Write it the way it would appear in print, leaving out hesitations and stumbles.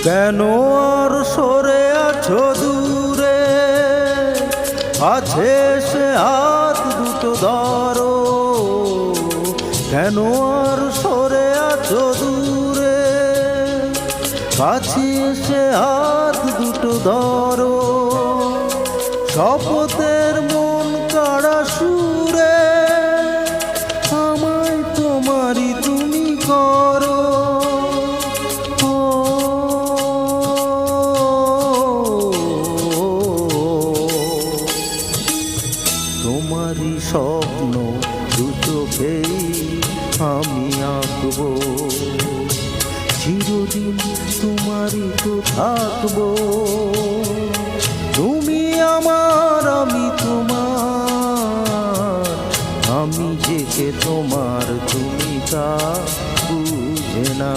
কেন আর সরে আছো দূরে, আছে সে হাত দুটো ধরো। কেন আর সরে আছো দূরে, কাছে সে হাত দুটো ধরো। শপথের মন কাড়া সুরে আমায় তোমারই তুমি করো। তোমারই স্বপ্ন দু চোখেই আমি আঁকবো, চিরদিন তোমারই তো থাকবো। তুমি আমার, আমি তোমার, আমি যে কে তোমার তুমি তা বুঝে না।